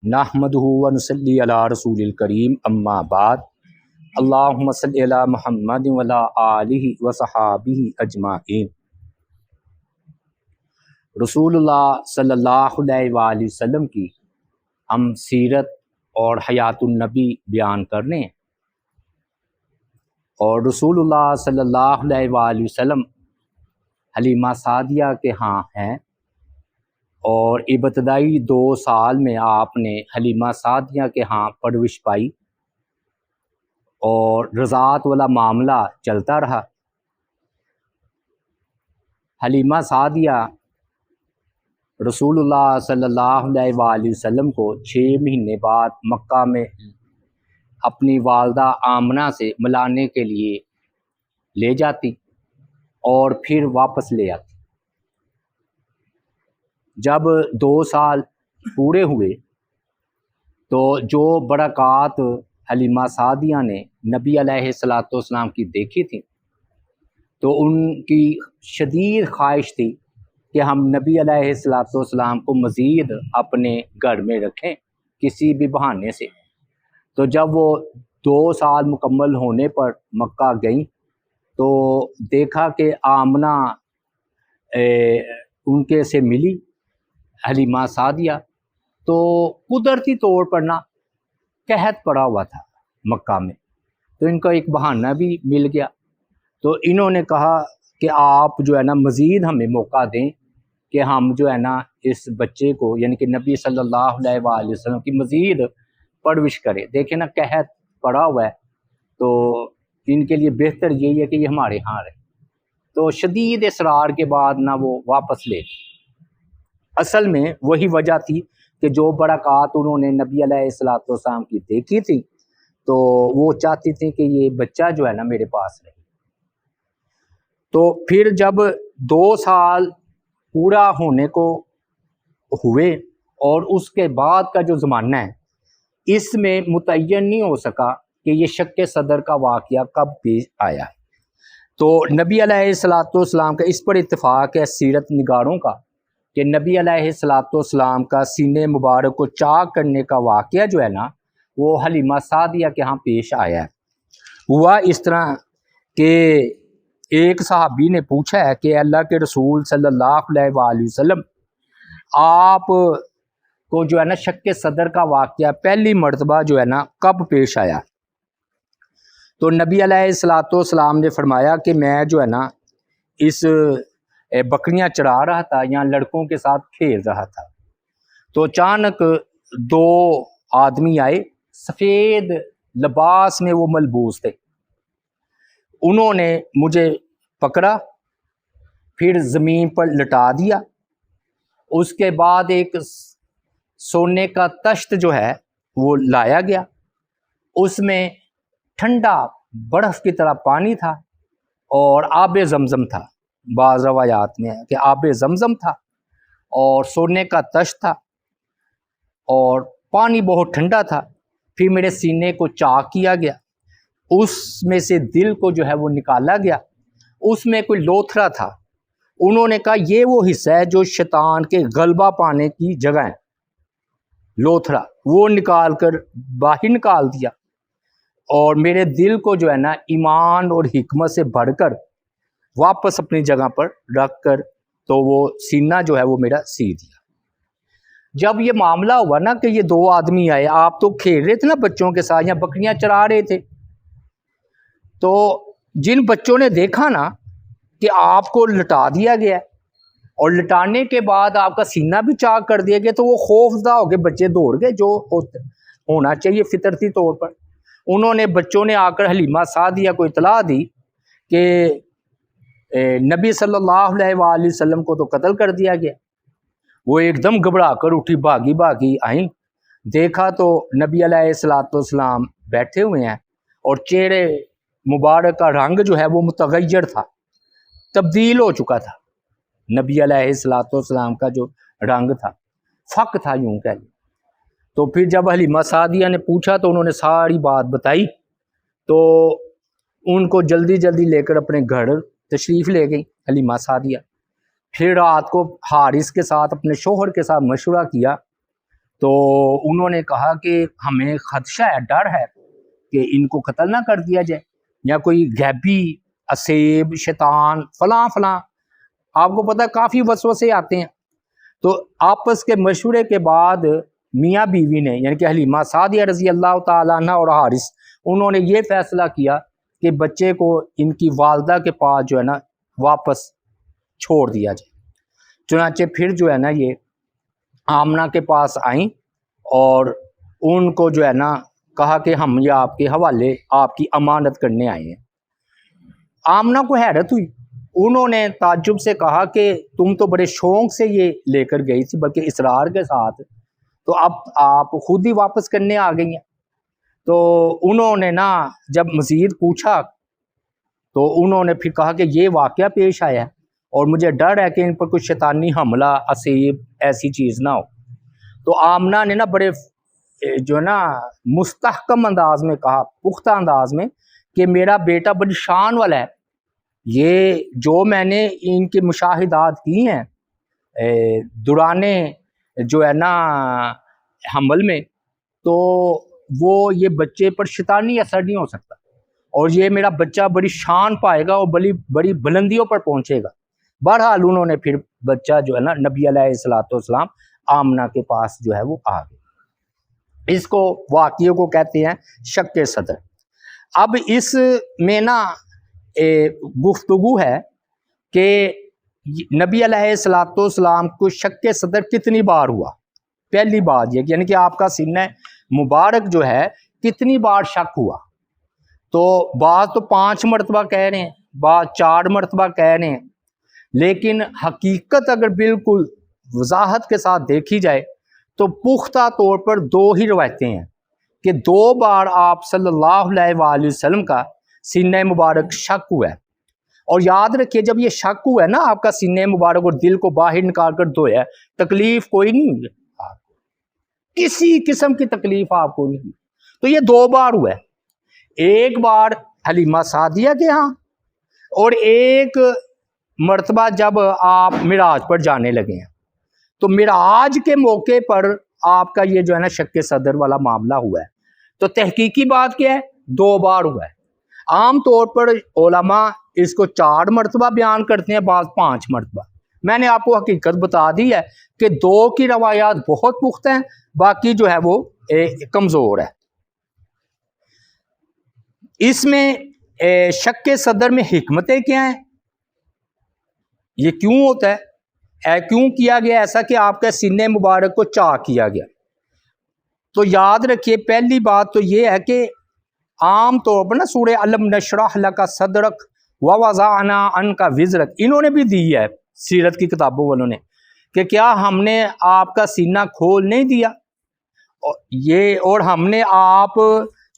نحمدہ و نصلی علی رسول الکریم اما بعد اللہم صلی علی محمد و علی آلہ و صحابہ اجمعین۔ رسول اللہ صلی اللہ علیہ وآلہ وسلم کی ہم سیرت اور حیات النبی بیان کرنے ہیں، اور رسول اللہ صلی اللہ علیہ وآلہ وسلم حلیمہ سعدیہ کے ہاں ہیں، اور ابتدائی 2 سال میں آپ نے حلیمہ سعدیہ کے ہاں پرورش پائی، اور رضاعت والا معاملہ چلتا رہا۔ حلیمہ سعدیہ رسول اللہ صلی اللہ علیہ وآلہ وسلم کو 6 مہینے بعد مکہ میں اپنی والدہ آمنہ سے ملانے کے لیے لے جاتی اور پھر واپس لے آتی۔ جب 2 سال پورے ہوئے تو جو برکات حلیمہ سعدیہ نے نبی علیہ السلام کی دیکھی تھی، تو ان کی شدید خواہش تھی کہ ہم نبی علیہ السلام کو مزید اپنے گھر میں رکھیں کسی بھی بہانے سے۔ تو جب وہ 2 سال مکمل ہونے پر مکہ گئیں تو دیکھا کہ آمنہ ان کے سے ملی حلیمہ سعدیہ، تو قدرتی طور پر نا قحط پڑا ہوا تھا مکہ میں، تو ان کا ایک بہانہ بھی مل گیا۔ تو انہوں نے کہا کہ آپ جو ہے نا مزید ہمیں موقع دیں کہ ہم جو ہے نا اس بچے کو، یعنی کہ نبی صلی اللہ علیہ وآلہ وسلم کی مزید پرورش کریں۔ دیکھیں نا قحط پڑا ہوا ہے، تو ان کے لیے بہتر یہی ہے کہ یہ ہمارے ہاں رہے۔ تو شدید اصرار کے بعد نا وہ واپس لے گئے۔ اصل میں وہی وجہ تھی کہ جو برکات انہوں نے نبی علیہ السلام کی دیکھی تھی، تو وہ چاہتی تھی کہ یہ بچہ جو ہے نا میرے پاس رہے۔ تو پھر جب 2 سال پورا ہونے کو ہوئے، اور اس کے بعد کا جو زمانہ ہے اس میں متعین نہیں ہو سکا کہ یہ شق صدر کا واقعہ کب پیش آیا۔ تو نبی علیہ السلام کا اس پر اتفاق ہے سیرت نگاروں کا کہ نبی علیہ السلام کا سینے مبارک کو چاک کرنے کا واقعہ جو ہے نا وہ حلیمہ سعدیہ کے ہاں پیش آیا ہے۔ ہوا اس طرح کہ ایک صحابی نے پوچھا ہے کہ اللہ کے رسول صلی اللہ علیہ وآلہ وسلم، آپ کو جو ہے نا شق صدر کا واقعہ پہلی مرتبہ جو ہے نا کب پیش آیا؟ تو نبی علیہ السلام نے فرمایا کہ میں جو ہے نا اس بکریاں چرا رہا تھا یا لڑکوں کے ساتھ کھیل رہا تھا، تو اچانک 2 آدمی آئے، سفید لباس میں وہ ملبوس تھے۔ انہوں نے مجھے پکڑا، پھر زمین پر لٹا دیا۔ اس کے بعد ایک سونے کا تشت جو ہے وہ لایا گیا، اس میں ٹھنڈا برف کی طرح پانی تھا اور آب زمزم تھا۔ بعض روایات میں ہے کہ آب زمزم تھا اور سونے کا تشت تھا اور پانی بہت ٹھنڈا تھا۔ پھر میرے سینے کو چاک کیا گیا، اس میں سے دل کو جو ہے وہ نکالا گیا، اس میں کوئی لوتھڑا تھا۔ انہوں نے کہا یہ وہ حصہ ہے جو شیطان کے غلبہ پانے کی جگہ ہے، لوتھڑا وہ نکال کر باہر نکال دیا، اور میرے دل کو جو ہے نا ایمان اور حکمت سے بھر کر واپس اپنی جگہ پر رکھ کر تو وہ سینہ جو ہے وہ میرا سی دیا۔ جب یہ معاملہ ہوا نا کہ یہ 2 آدمی آئے، آپ تو کھیل رہے تھے نا بچوں کے ساتھ یا بکریاں چرا رہے تھے، تو جن بچوں نے دیکھا نا کہ آپ کو لٹا دیا گیا اور لٹانے کے بعد آپ کا سینہ بھی چاک کر دیا گیا، تو وہ خوفزدہ ہو کے بچے دوڑ گئے، جو ہونا چاہیے فطرتی طور پر۔ بچوں نے آ کر حلیمہ سعدیہ کو اطلاع دی کہ نبی صلی اللہ علیہ وآلہ وسلم کو تو قتل کر دیا گیا۔ وہ ایک دم گھبرا کر اٹھی، بھاگی آئیں، دیکھا تو نبی علیہ السلام بیٹھے ہوئے ہیں، اور چہرے مبارک کا رنگ جو ہے وہ متغیر تھا، تبدیل ہو چکا تھا۔ نبی علیہ السلام کا جو رنگ تھا فق تھا، یوں کہہ لیں۔ تو پھر جب حلیمہ سعدیہ نے پوچھا تو انہوں نے ساری بات بتائی، تو ان کو جلدی لے کر اپنے گھر تشریف لے گئی حلیمہ سعدیہ۔ پھر رات کو حارث کے ساتھ، اپنے شوہر کے ساتھ مشورہ کیا، تو انہوں نے کہا کہ ہمیں خدشہ ہے، ڈر ہے کہ ان کو قتل نہ کر دیا جائے، یا کوئی غیبی اسیب شیطان فلاں فلاں، آپ کو پتہ کافی وسوسے آتے ہیں۔ تو آپس کے مشورے کے بعد میاں بیوی نے، یعنی کہ حلیمہ سعدیہ رضی اللہ تعالیٰ عنہ اور حارث، انہوں نے یہ فیصلہ کیا کہ بچے کو ان کی والدہ کے پاس جو ہے نا واپس چھوڑ دیا جائے۔ چنانچہ پھر جو ہے نا یہ آمنہ کے پاس آئیں اور ان کو جو ہے نا کہا کہ ہم یہ آپ کے حوالے آپ کی امانت کرنے آئے ہیں۔ آمنہ کو حیرت ہوئی، انہوں نے تعجب سے کہا کہ تم تو بڑے شوق سے یہ لے کر گئی تھی، بلکہ اصرار کے ساتھ، تو اب آپ خود ہی واپس کرنے آ گئی ہیں۔ تو انہوں نے نا جب مزید پوچھا تو انہوں نے پھر کہا کہ یہ واقعہ پیش آیا ہے اور مجھے ڈر ہے کہ ان پر کوئی شیطانی حملہ اسیب ایسی چیز نہ ہو۔ تو آمنہ نے نا بڑے جو ہے نا مستحکم انداز میں کہا، پختہ انداز میں، کہ میرا بیٹا بڑی شان والا ہے، یہ جو میں نے ان کے مشاہدات کی ہیں دوران جو ہے نا حمل میں، تو وہ یہ بچے پر شیطانی اثر نہیں ہو سکتا، اور یہ میرا بچہ بڑی شان پائے گا اور بڑی بلندیوں پر پہنچے گا۔ بہرحال انہوں نے پھر بچہ جو ہے نا نبی علیہ الصلوۃ والسلام آمنہ کے پاس جو ہے وہ آ گئے۔ اس کو واقعے کو کہتے ہیں شق صدر۔ اب اس میں نا گفتگو ہے کہ نبی علیہ الصلوۃ والسلام کو شق صدر کتنی بار ہوا۔ پہلی بات یہ یعنی کہ آپ کا سینہ مبارک جو ہے کتنی بار شک ہوا، تو بعض تو 5 مرتبہ کہہ رہے ہیں، بعض 4 مرتبہ کہہ رہے ہیں، لیکن حقیقت اگر بالکل وضاحت کے ساتھ دیکھی جائے تو پختہ طور پر 2 ہی روایتیں ہیں کہ 2 بار آپ صلی اللہ علیہ وآلہ وسلم کا سینہ مبارک شک ہوا ہے۔ اور یاد رکھیے جب یہ شک ہوا ہے نا آپ کا سینہ مبارک اور دل کو باہر نکال کر دھویا ہے، تکلیف کوئی نہیں ہوئی، کسی قسم کی تکلیف آپ کو نہیں ہوئی۔ تو یہ 2 بار ہوا ہے، ایک بار حلیمہ سعدیہ کے ہاں اور ایک مرتبہ جب آپ معراج پر جانے لگے ہیں۔ تو معراج کے موقع پر آپ کا یہ جو ہے نا شق صدر والا معاملہ ہوا ہے۔ تو تحقیقی بات کیا ہے؟ 2 بار ہوا ہے۔ عام طور پر علماء اس کو 4 مرتبہ بیان کرتے ہیں، بعض 5 مرتبہ۔ میں نے آپ کو حقیقت بتا دی ہے کہ 2 کی روایات بہت پختہ ہیں، باقی جو ہے وہ کمزور ہے۔ اس میں شق صدر میں حکمتیں کیا ہیں؟ یہ کیوں ہوتا ہے؟ کیوں کیا گیا ایسا کہ آپ کے سینہ مبارک کو چاک کیا گیا؟ تو یاد رکھیے پہلی بات تو یہ ہے کہ عام طور پر نا سورہ علم نشرح لک صدرک ووضعنا عنک وزرک انہوں نے بھی دی ہے سیرت کی کتابوں والوں نے کہ کیا ہم نے آپ کا سینہ کھول نہیں دیا، اور ہم نے آپ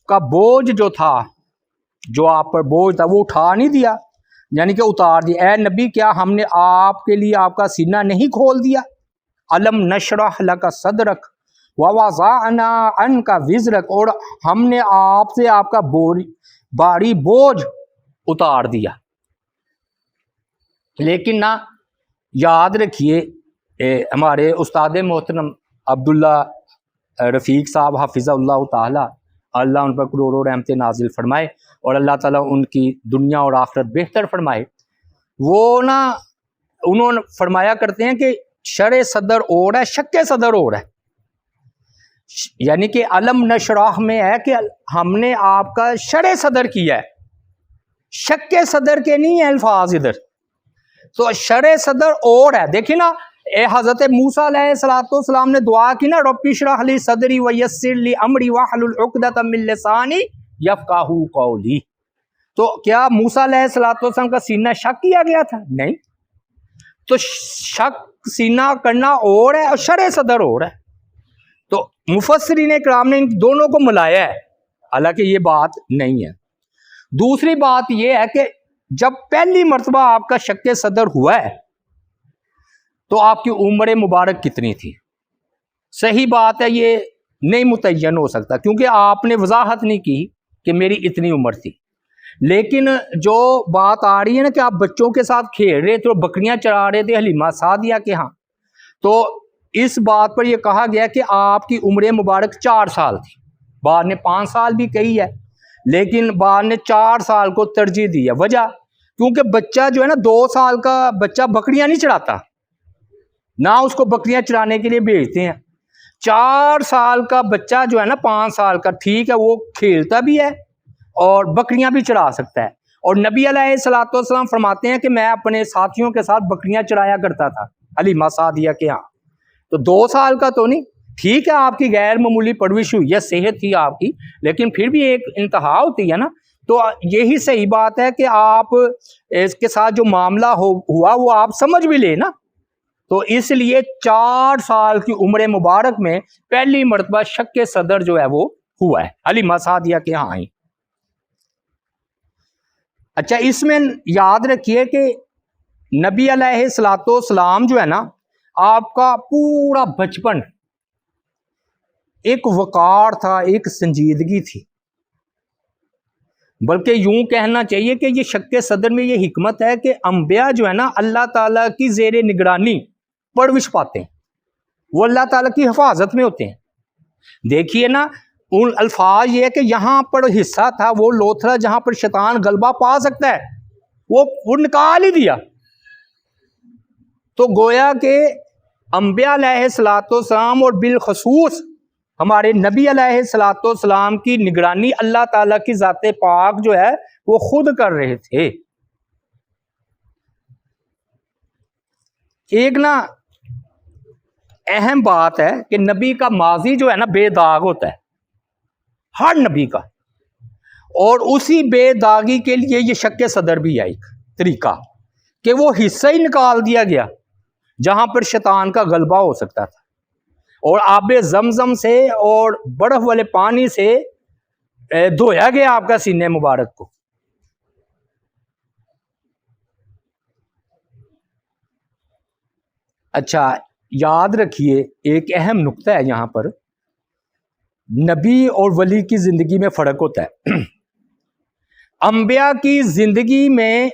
کا بوجھ جو تھا، جو آپ پر بوجھ تھا وہ اٹھا نہیں دیا، یعنی کہ اتار دیا۔ اے نبی کیا ہم نے آپ کے لیے آپ کا سینہ نہیں کھول دیا؟ علم نشرح لک صدرک ووضعنا عنک وزرک، اور ہم نے آپ سے آپ کا بھاری بوجھ اتار دیا۔ لیکن نہ یاد رکھیے ہمارے استاد محترم عبداللہ رفیق صاحب حافظہ اللہ تعالی، اللہ ان پر کروڑوں رحمت نازل فرمائے اور اللہ تعالیٰ ان کی دنیا اور آخرت بہتر فرمائے، وہ نا انہوں نے فرمایا کرتے ہیں کہ شرع صدر اور ہے، شق صدر اور ہے۔ یعنی کہ علم نشرح میں ہے کہ ہم نے آپ کا شرع صدر کیا ہے، شق صدر کے نہیں ہے الفاظ ادھر۔ تو شرع صدر اور ہے۔ دیکھیں نا حضرت موسیٰ علیہ السلام نے دعا کی نا، رب اشرح لی صدری ویسر لی امری واحلل عقدۃ من لسانی یفقہوا قولی۔ تو کیا موسیٰ علیہ السلام کا سینہ شک کیا گیا تھا؟ نہیں۔ تو شک سینہ کرنا اور ہے اور شرع صدر اور ہے۔ تو مفسرین کرام نے ان دونوں کو ملایا ہے، حالانکہ یہ بات نہیں ہے۔ دوسری بات یہ ہے کہ جب پہلی مرتبہ آپ کا شق صدر ہوا ہے تو آپ کی عمر مبارک کتنی تھی؟ صحیح بات ہے یہ نہیں متعین ہو سکتا، کیونکہ آپ نے وضاحت نہیں کی کہ میری اتنی عمر تھی۔ لیکن جو بات آ رہی ہے نا کہ آپ بچوں کے ساتھ کھیل رہے تھے اور بکریاں چرا رہے تھے حلیمہ سعدیہ کے ہاں، تو اس بات پر یہ کہا گیا کہ آپ کی عمر مبارک 4 سال تھی، بعد نے 5 سال بھی کہی ہے، لیکن بعد نے 4 سال کو ترجیح دی ہے۔ وجہ کیونکہ بچہ جو ہے نا 2 سال کا بچہ بکریاں نہیں چڑھاتا، نہ اس کو بکریاں چرانے کے لیے بھیجتے ہیں۔ 4 سال کا بچہ جو ہے نا 5 سال کا، ٹھیک ہے وہ کھیلتا بھی ہے اور بکریاں بھی چڑھا سکتا ہے۔ اور نبی علیہ الصلوۃ والسلام فرماتے ہیں کہ میں اپنے ساتھیوں کے ساتھ بکریاں چڑھایا کرتا تھا حلیمہ سعدیہ کے ہاں۔ تو 2 سال کا تو نہیں، ٹھیک ہے آپ کی غیر معمولی پرورش ہوئی ہے، صحت تھی آپ کی، لیکن پھر بھی ایک انتہا ہوتی ہے نا۔ تو یہی صحیح بات ہے کہ آپ اس کے ساتھ جو معاملہ ہوا وہ آپ سمجھ بھی لیں نا۔ تو اس لیے 4 سال کی عمر مبارک میں پہلی مرتبہ شق صدر جو ہے وہ ہوا ہے، حلیمہ سعدیہ کے ہاں آئی۔ اچھا، اس میں یاد رکھیے کہ نبی علیہ الصلوۃ والسلام جو ہے نا، آپ کا پورا بچپن ایک وقار تھا، ایک سنجیدگی تھی، بلکہ یوں کہنا چاہیے کہ یہ شق صدر میں یہ حکمت ہے کہ انبیاء جو ہے نا اللہ تعالیٰ کی زیر نگرانی پرورش پاتے ہیں، وہ اللہ تعالیٰ کی حفاظت میں ہوتے ہیں۔ دیکھیے نا، ان الفاظ یہ ہے کہ یہاں پر حصہ تھا وہ لوتھڑا جہاں پر شیطان غلبہ پا سکتا ہے، وہ نکال ہی دیا۔ تو گویا کہ انبیاء علیہ الصلوۃ والسلام اور بالخصوص ہمارے نبی علیہ الصلوۃ والسلام کی نگرانی اللہ تعالیٰ کی ذات پاک جو ہے وہ خود کر رہے تھے۔ ایک نا اہم بات ہے کہ نبی کا ماضی جو ہے نا بے داغ ہوتا ہے، ہر نبی کا، اور اسی بے داغی کے لیے یہ شق صدر بھی ہے ایک طریقہ کہ وہ حصہ ہی نکال دیا گیا جہاں پر شیطان کا غلبہ ہو سکتا تھا، اور آب زمزم سے اور برف والے پانی سے دھویا گیا آپ کا سینے مبارک کو۔ اچھا، یاد رکھیے ایک اہم نقطہ ہے یہاں پر، نبی اور ولی کی زندگی میں فرق ہوتا ہے۔ انبیاء کی زندگی میں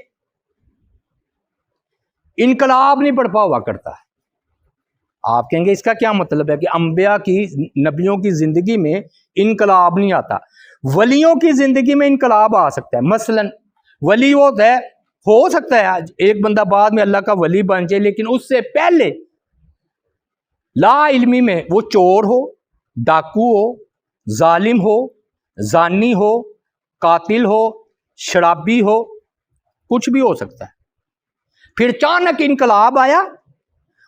انقلاب نہیں برپا ہوا کرتا۔ آپ کہیں گے اس کا کیا مطلب ہے کہ انبیاء کی، نبیوں کی زندگی میں انقلاب نہیں آتا؟ ولیوں کی زندگی میں انقلاب آ سکتا ہے۔ مثلا ولی ہوتا ہے، ہو سکتا ہے آج ایک بندہ بعد میں اللہ کا ولی بن جائے، لیکن اس سے پہلے لا علمی میں وہ چور ہو، ڈاکو ہو، ظالم ہو، زانی ہو، قاتل ہو، شرابی ہو، کچھ بھی ہو سکتا ہے۔ پھر اچانک انقلاب آیا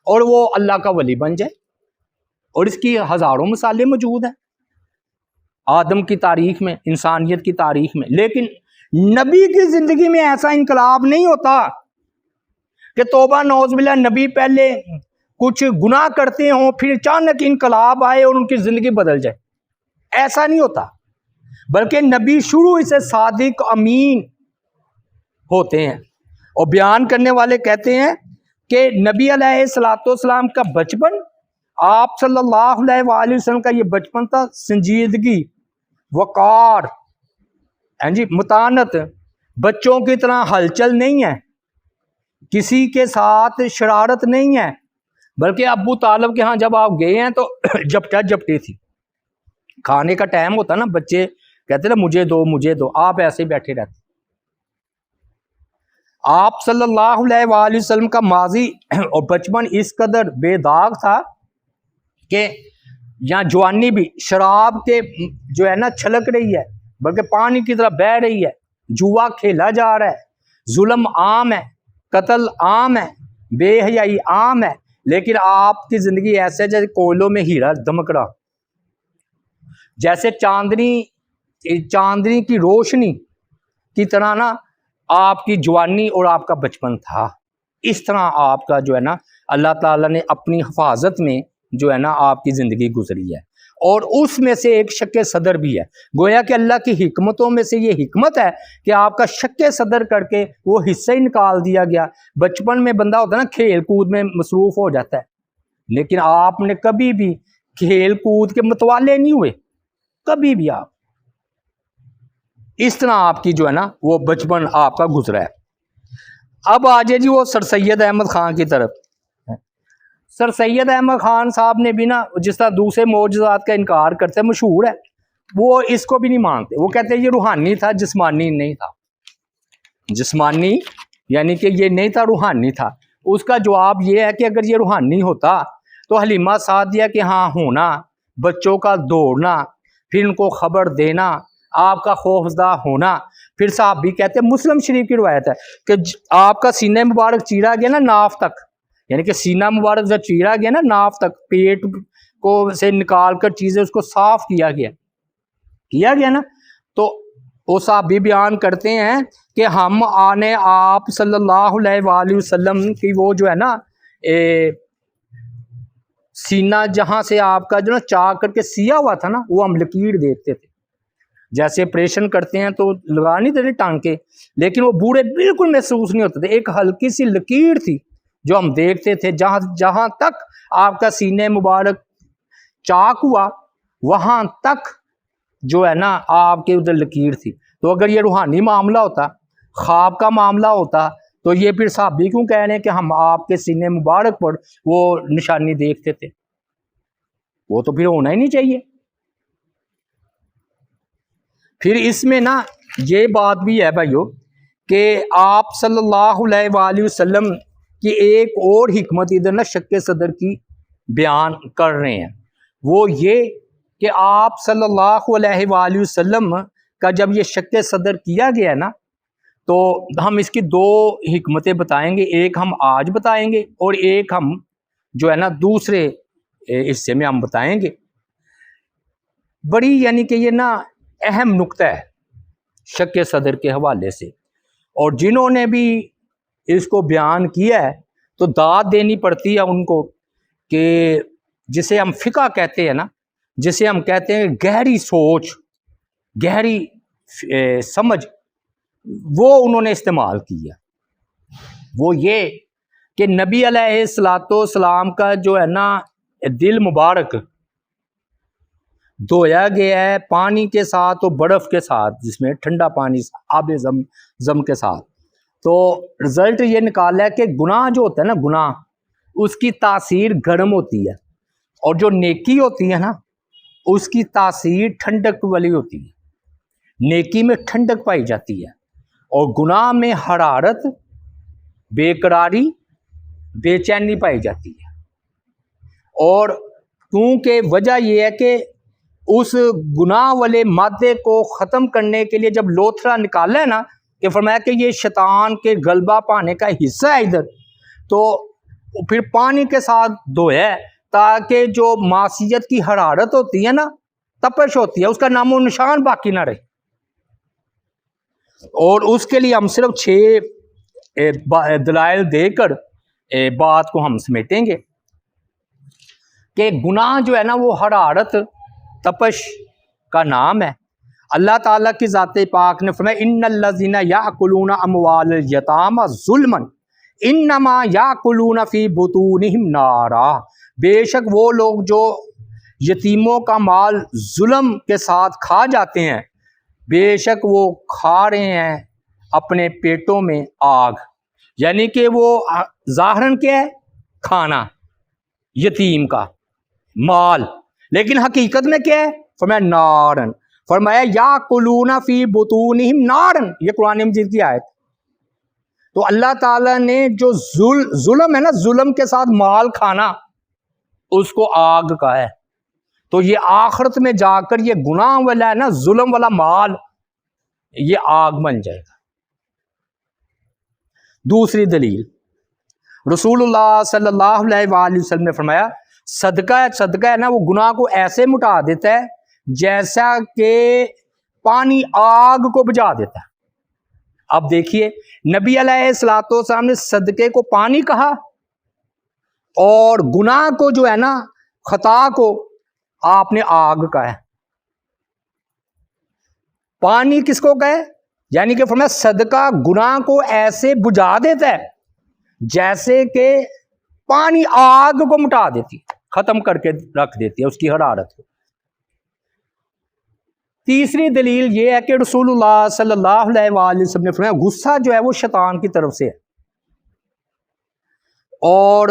اور وہ اللہ کا ولی بن جائے، اور اس کی ہزاروں مثالیں موجود ہیں آدم کی تاریخ میں، انسانیت کی تاریخ میں۔ لیکن نبی کی زندگی میں ایسا انقلاب نہیں ہوتا کہ توبہ نعوذ باللہ نبی پہلے کچھ گناہ کرتے ہوں پھر اچانک انقلاب آئے اور ان کی زندگی بدل جائے، ایسا نہیں ہوتا۔ بلکہ نبی شروع سے صادق امین ہوتے ہیں، اور بیان کرنے والے کہتے ہیں کہ نبی علیہ الصلوۃ والسلام کا بچپن، آپ صلی اللہ علیہ وآلہ وسلم کا یہ بچپن تھا سنجیدگی، وقار، متانت، بچوں کی طرح ہلچل نہیں ہے، کسی کے ساتھ شرارت نہیں ہے، بلکہ ابو طالب کے ہاں جب آپ گئے ہیں تو جپٹا جپٹی تھی، کھانے کا ٹائم ہوتا نا، بچے کہتے نا مجھے دو مجھے دو، آپ ایسے ہی بیٹھے رہتے۔ آپ صلی اللہ علیہ وآلہ وسلم کا ماضی اور بچپن اس قدر بے داغ تھا کہ یہاں جوانی بھی شراب کے جو ہے نا چھلک رہی ہے، بلکہ پانی کی طرح بہہ رہی ہے، جوا کھیلا جا رہا ہے، ظلم عام ہے، قتل عام ہے، بے حیائی عام ہے، لیکن آپ کی زندگی ایسے جیسے کوئلوں میں ہیرا دمک رہا، جیسے چاندنی کی روشنی کی طرح نا آپ کی جوانی اور آپ کا بچپن تھا۔ اس طرح آپ کا جو ہے نا اللہ تعالیٰ نے اپنی حفاظت میں جو ہے نا آپ کی زندگی گزری ہے، اور اس میں سے ایک شق صدر بھی ہے۔ گویا کہ اللہ کی حکمتوں میں سے یہ حکمت ہے کہ آپ کا شق صدر کر کے وہ حصہ ہی نکال دیا گیا۔ بچپن میں بندہ ہوتا ہے نا کھیل کود میں مصروف ہو جاتا ہے، لیکن آپ نے کبھی بھی کھیل کود کے متوالے نہیں ہوئے، کبھی بھی۔ آپ اس طرح آپ کی جو ہے نا وہ بچپن آپ کا گزرا ہے۔ اب آ جائے جی وہ سر سید احمد خان کی طرف۔ سر سید احمد خان صاحب نے بھی نا جس طرح دوسرے معجزات کا انکار کرتے ہیں، مشہور ہے، وہ اس کو بھی نہیں مانتے، وہ کہتے ہیں یہ روحانی تھا، جسمانی نہیں تھا، جسمانی یعنی کہ یہ نہیں تھا، روحانی تھا۔ اس کا جواب یہ ہے کہ اگر یہ روحانی ہوتا تو حلیمہ سعدیہ کے ہاں ہونا، بچوں کا دوڑنا، پھر ان کو خبر دینا، آپ کا خوفزدہ ہونا، پھر صاحب بھی کہتے ہیں، مسلم شریف کی روایت ہے کہ آپ کا سینہ مبارک چیرا گیا نا ناف تک، یعنی کہ سینہ مبارک جب چیرا گیا نا ناف تک، پیٹ کو سے نکال کر چیزیں اس کو صاف کیا گیا نا، تو وہ صاحب بھی بیان کرتے ہیں کہ ہم آنے آپ صلی اللہ علیہ وآلہ وسلم کی وہ جو ہے نا سینہ جہاں سے آپ کا جو نا چاک کر کے سیا ہوا تھا نا، وہ ہم لکیر دیکھتے تھے، جیسے آپریشن کرتے ہیں تو لگا نہیں دیتے ٹانکے، لیکن وہ بوڑھے بالکل محسوس نہیں ہوتے تھے، ایک ہلکی سی لکیر تھی جو ہم دیکھتے تھے، جہاں تک آپ کا سینے مبارک چاک ہوا وہاں تک جو ہے نا آپ کے ادھر لکیر تھی۔ تو اگر یہ روحانی معاملہ ہوتا، خواب کا معاملہ ہوتا، تو یہ پھر صحابی کیوں کہہ رہے ہیں کہ ہم آپ کے سینے مبارک پر وہ نشانی دیکھتے تھے؟ وہ تو پھر ہونا ہی نہیں چاہیے۔ پھر اس میں نا یہ بات بھی ہے بھائیو کہ آپ صلی اللہ علیہ وآلہ وسلم کی ایک اور حکمت ادھر نا شک صدر کی بیان کر رہے ہیں، وہ یہ کہ آپ صلی اللہ علیہ وآلہ وسلم کا جب یہ شک صدر کیا گیا نا، تو ہم اس کی دو حکمتیں بتائیں گے، ایک ہم آج بتائیں گے اور ایک ہم جو ہے نا دوسرے حصے میں ہم بتائیں گے۔ بڑی یعنی کہ یہ نا اہم نقطہ ہے شک صدر کے حوالے سے، اور جنہوں نے بھی اس کو بیان کیا ہے تو داد دینی پڑتی ہے ان کو، کہ جسے ہم فقہ کہتے ہیں نا، جسے ہم کہتے ہیں گہری سوچ، گہری سمجھ، وہ انہوں نے استعمال کیا۔ وہ یہ کہ نبی علیہ السلام کا جو ہے نا دل مبارک دھویا گیا ہے پانی کے ساتھ اور برف کے ساتھ، جس میں ٹھنڈا پانی آب زم کے ساتھ، تو رزلٹ یہ نکالا ہے کہ گناہ جو ہوتا ہے نا، گناہ اس کی تاثیر گرم ہوتی ہے، اور جو نیکی ہوتی ہے نا اس کی تاثیر ٹھنڈک والی ہوتی ہے۔ نیکی میں ٹھنڈک پائی جاتی ہے اور گناہ میں حرارت، بے قراری، بے چینی پائی جاتی ہے۔ اور کیونکہ وجہ یہ ہے کہ اس گناہ والے مادے کو ختم کرنے کے لیے جب لوتھرا نکالا ہے نا، کہ فرمایا کہ یہ شیطان کے غلبہ پانے کا حصہ ہے ادھر، تو پھر پانی کے ساتھ دھویا ہے تاکہ جو معصیت کی حرارت ہوتی ہے نا، تپش ہوتی ہے، اس کا نام و نشان باقی نہ رہے۔ اور اس کے لیے ہم صرف 6 دلائل دے کر بات کو ہم سمیٹیں گے کہ گناہ جو ہے نا وہ حرارت، تپش کا نام ہے۔ اللہ تعالیٰ کی ذات پاک نے فرمایا ان الذین یاکلون اموال الیتامی ظلما انما یاکلون فی بطونہم نارا، بے شک وہ لوگ جو یتیموں کا مال ظلم کے ساتھ کھا جاتے ہیں، بے شک وہ کھا رہے ہیں اپنے پیٹوں میں آگ۔ یعنی کہ وہ ظاہراً کیا ہے؟ کھانا یتیم کا مال، لیکن حقیقت میں کیا ہے؟ فرمایا نارن، فرمایا یاکلون فی بطونہم نارن، یہ قرآن مجید کی آیت۔ تو اللہ تعالیٰ نے جو ظلم ہے نا، ظلم کے ساتھ مال کھانا، اس کو آگ کا ہے۔ تو یہ آخرت میں جا کر یہ گناہ والا ہے نا، ظلم والا مال، یہ آگ بن جائے گا۔ دوسری دلیل، رسول اللہ صلی اللہ علیہ وآلہ وسلم نے فرمایا صدقہ ہے نا، وہ گناہ کو ایسے مٹا دیتا ہے جیسا کہ پانی آگ کو بجھا دیتا ہے۔ اب دیکھیے نبی علیہ السلام نے صدقے کو پانی کہا، اور گناہ کو جو ہے نا، خطا کو آپ نے آگ کہا ہے۔ پانی کس کو کہے؟ یعنی کہ فرمایا صدقہ گناہ کو ایسے بجھا دیتا ہے جیسے کہ پانی آگ کو مٹا دیتی، ختم کر کے رکھ دیتی ہے اس کی حرارت کو۔ تیسری دلیل یہ ہے کہ رسول اللہ صلی اللہ علیہ وآلہ وسلم نے فرمایا غصہ جو ہے وہ شیطان کی طرف سے ہے، اور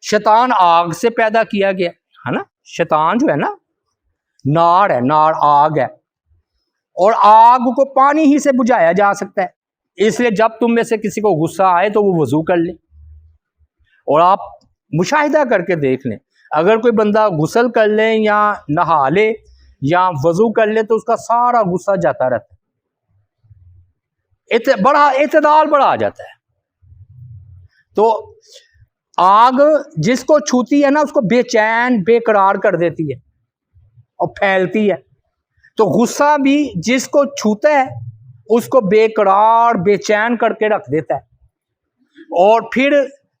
شیطان آگ سے پیدا کیا گیا ہے نا. شیطان جو ہے نا نار ہے, نار آگ ہے, اور آگ کو پانی ہی سے بجھایا جا سکتا ہے. اس لیے جب تم میں سے کسی کو غصہ آئے تو وہ وضو کر لے. اور آپ مشاہدہ کر کے دیکھ لیں, اگر کوئی بندہ غسل کر لے یا نہا لے یا وضو کر لے تو اس کا سارا غصہ جاتا رہتا ہے, بڑا اعتدال بڑا آ جاتا ہے. تو آگ جس کو چھوتی ہے نا اس کو بے چین بے قرار کر دیتی ہے اور پھیلتی ہے. تو غصہ بھی جس کو چھوتا ہے اس کو بے قرار بے چین کر کے رکھ دیتا ہے. اور پھر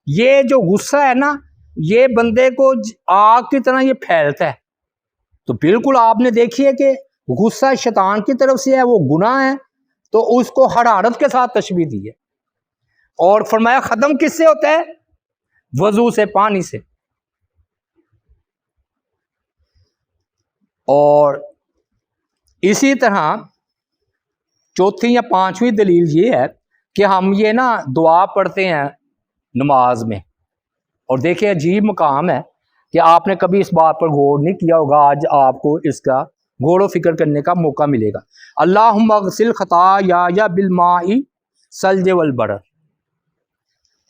یہ جو غصہ ہے نا یہ بندے کو آگ کی طرح یہ پھیلتا ہے. تو بالکل آپ نے دیکھی ہے کہ غصہ شیطان کی طرف سے ہے, وہ گناہ ہے, تو اس کو حرارت کے ساتھ تشبیہ دی ہے. اور فرمایا ختم کس سے ہوتا ہے؟ وضو سے, پانی سے. اور اسی طرح چوتھی یا پانچویں دلیل یہ ہے کہ ہم یہ نا دعا پڑھتے ہیں نماز میں, اور دیکھیں عجیب مقام ہے کہ آپ نے کبھی اس بات پر غور نہیں کیا ہوگا. آج آپ کو اس کا غور و فکر کرنے کا موقع ملے گا. اللہم اغسل خطایا بالماء ثلج والبرد.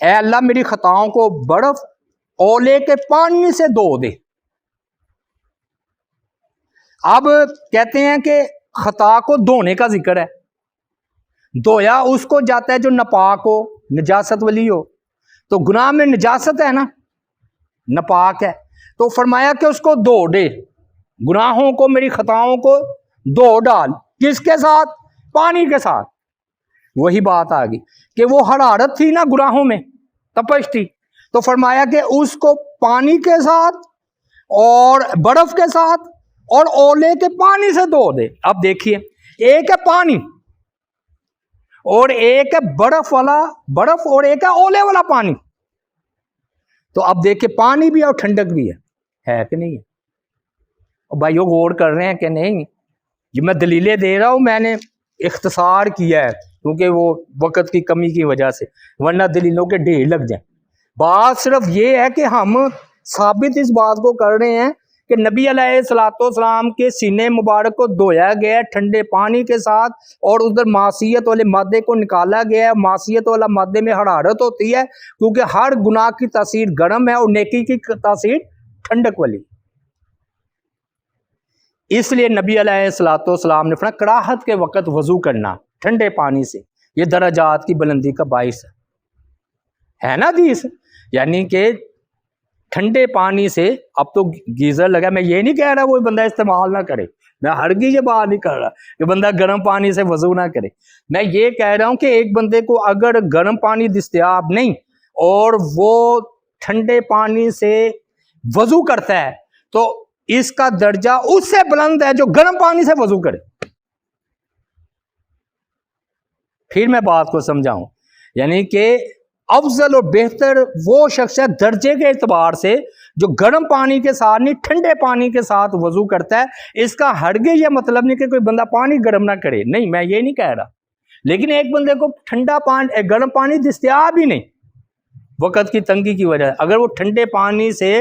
اے اللہ میری خطاؤں کو برف اولے کے پانی سے دھو دے. اب کہتے ہیں کہ خطا کو دھونے کا ذکر ہے. دھویا اس کو جاتا ہے جو ناپاک ہو, نجاست والی ہو. تو گناہ میں نجاست ہے نا, ناپاک ہے, تو فرمایا کہ اس کو دھو دے, گناہوں کو میری خطاؤں کو دھو ڈال. کس کے ساتھ؟ پانی کے ساتھ. وہی بات آ گئی کہ وہ حرارت تھی نا گناہوں میں, تپش تھی, تو فرمایا کہ اس کو پانی کے ساتھ اور برف کے ساتھ اور اولے کے پانی سے دھو دے. اب دیکھیے ایک ہے پانی اور ایک ہے برف والا برف اور ایک ہے اولے والا پانی. تو اب دیکھیں پانی بھی اور ٹھنڈک بھی ہے کہ نہیں ہے؟ اور بھائیو غور کر رہے ہیں کہ نہیں؟ یہ میں دلیلیں دے رہا ہوں, میں نے اختصار کیا ہے کیونکہ وہ وقت کی کمی کی وجہ سے, ورنہ دلیلوں کے ڈھیر لگ جائیں. بات صرف یہ ہے کہ ہم ثابت اس بات کو کر رہے ہیں کہ نبی علیہ الصلوۃ والسلام کے سینے مبارک کو دھویا گیا ہے ٹھنڈے پانی کے ساتھ, اور ادھر معصیت والے مادے کو نکالا گیا ہے. معصیت والا مادے میں حرارت ہوتی ہے کیونکہ ہر گناہ کی تاثیر گرم ہے اور نیکی کی تاثیر ٹھنڈک والی. اس لیے نبی علیہ الصلوۃ والسلام نے فرمایا کراہت کے وقت وضو کرنا ٹھنڈے پانی سے, یہ درجات کی بلندی کا باعث ہے نا حدیث. یعنی کہ ٹھنڈے پانی سے, اب تو گیزر لگا, میں یہ نہیں کہہ رہا وہ بندہ استعمال نہ کرے, میں ہرگز یہ بات نہیں کر رہا کہ بندہ گرم پانی سے وضو نہ کرے. میں یہ کہہ رہا ہوں کہ ایک بندے کو اگر گرم پانی دستیاب نہیں اور وہ ٹھنڈے پانی سے وضو کرتا ہے تو اس کا درجہ اس سے بلند ہے جو گرم پانی سے وضو کرے. پھر میں بات کو سمجھاؤں, یعنی کہ افضل اور بہتر وہ شخص ہے درجے کے اعتبار سے جو گرم پانی کے ساتھ نہیں ٹھنڈے پانی کے ساتھ وضو کرتا ہے. اس کا ہرگز یہ مطلب نہیں کہ کوئی بندہ پانی گرم نہ کرے, نہیں, میں یہ نہیں کہہ رہا. لیکن ایک بندے کو ٹھنڈا پانی گرم پانی دستیاب ہی نہیں وقت کی تنگی کی وجہ سے, اگر وہ ٹھنڈے پانی سے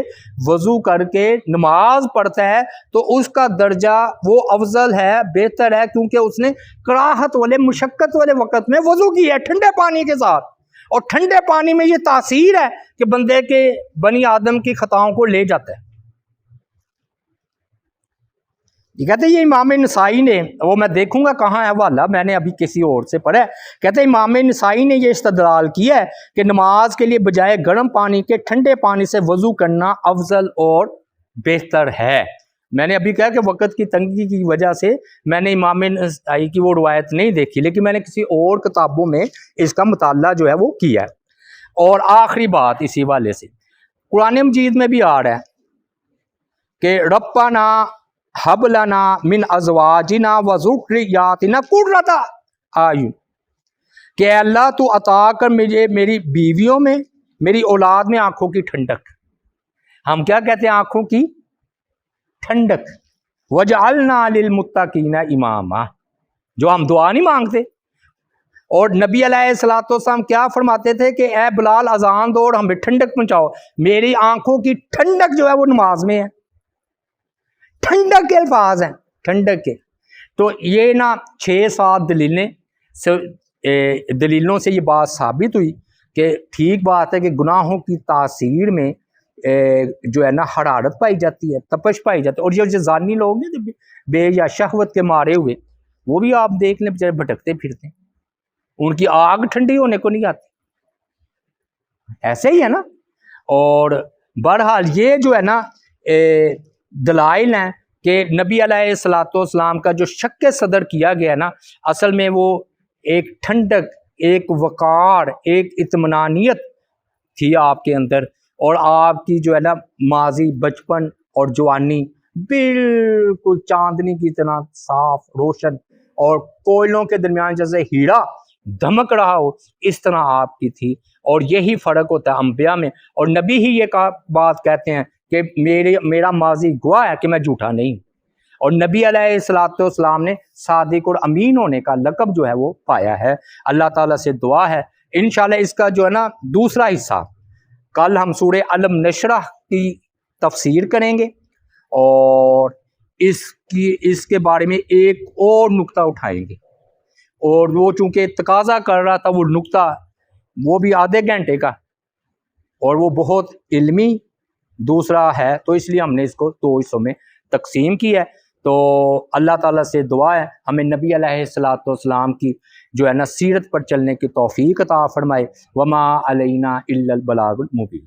وضو کر کے نماز پڑھتا ہے تو اس کا درجہ وہ افضل ہے, بہتر ہے, کیونکہ اس نے کراہت والے مشقت والے وقت میں وضو کی ہے ٹھنڈے پانی کے ساتھ. اور ٹھنڈے پانی میں یہ تاثیر ہے کہ بندے کے بنی آدم کی خطاؤں کو لے جاتا ہے. یہ کہتے ہیں یہ امام نسائی نے, وہ میں دیکھوں گا کہاں ہے حوالہ, میں نے ابھی کسی اور سے پڑھا ہے, کہتے ہیں امام نسائی نے یہ استدلال کیا ہے کہ نماز کے لیے بجائے گرم پانی کے ٹھنڈے پانی سے وضو کرنا افضل اور بہتر ہے. میں نے ابھی کہا کہ وقت کی تنگی کی وجہ سے میں نے امام نسائی کی وہ روایت نہیں دیکھی, لیکن میں نے کسی اور کتابوں میں اس کا مطالعہ جو ہے وہ کیا ہے. اور آخری بات اسی والے سے, قرآن مجید میں بھی آ رہا ہے کہ ربنا حب لنا من ازواجنا و ذریاتنا قرۃ اعین, کہ اللہ تو عطا کر مجھے میری بیویوں میں میری اولاد میں آنکھوں کی ٹھنڈک. ہم کیا کہتے ہیں آنکھوں کی ٹھنڈک. وجعلنا للمتقین اماما, جو ہم دعا نہیں مانگتے, اور نبی علیہ الصلوۃ والسلام کیا فرماتے تھے کہ اے بلال اذان دو اور ہمیں ٹھنڈک پہنچاؤ، میری آنکھوں کی ٹھنڈک جو ہے وہ نماز میں ہے۔ ٹھنڈک کے الفاظ ہیں، ٹھنڈک کے۔ تو یہ نا 6-7 دلیلوں سے یہ بات ثابت ہوئی کہ ٹھیک بات ہے کہ گناہوں کی تاثیر میں جو ہے نا حرارت پائی جاتی ہے، تپش پائی جاتی ہے۔ اور یہ جو زانی لوگ ہیں بے یا شہوت کے مارے ہوئے، وہ بھی آپ دیکھ لیں بےچارے بھٹکتے پھرتے ہیں، ان کی آگ ٹھنڈی ہونے کو نہیں آتی، ایسے ہی ہے نا۔ اور بہرحال یہ جو ہے نا دلائل ہیں کہ نبی علیہ الصلوۃ والسلام کا جو شک صدر کیا گیا نا، اصل میں وہ ایک ٹھنڈک، ایک وقار، ایک اطمینانیت تھی آپ کے اندر، اور آپ کی جو ہے نا ماضی، بچپن اور جوانی بالکل چاندنی کی طرح صاف روشن، اور کوئلوں کے درمیان جیسے ہیرا دھمک رہا ہو، اس طرح آپ کی تھی۔ اور یہی فرق ہوتا ہے انبیاء میں، اور نبی ہی یہ بات کہتے ہیں کہ میرا ماضی گواہ ہے کہ میں جھوٹا نہیں۔ اور نبی علیہ الصلوۃ والسلام نے صادق اور امین ہونے کا لقب جو ہے وہ پایا ہے۔ اللہ تعالیٰ سے دعا ہے انشاءاللہ اس کا جو ہے نا دوسرا حصہ کل ہم سورہ علم نشرح کی تفسیر کریں گے، اور اس کے بارے میں ایک اور نقطہ اٹھائیں گے، اور وہ چونکہ تقاضا کر رہا تھا وہ نقطہ، وہ بھی آدھے گھنٹے کا، اور وہ بہت علمی دوسرا ہے، تو اس لیے ہم نے اس کو 2 حصوں میں تقسیم کی ہے۔ تو اللہ تعالیٰ سے دعا ہے ہمیں نبی علیہ الصلوۃ والسلام کی جو ہے نا سیرت پر چلنے کی توفیق عطا فرمائے۔ وما علینا الا البلاغ المبین۔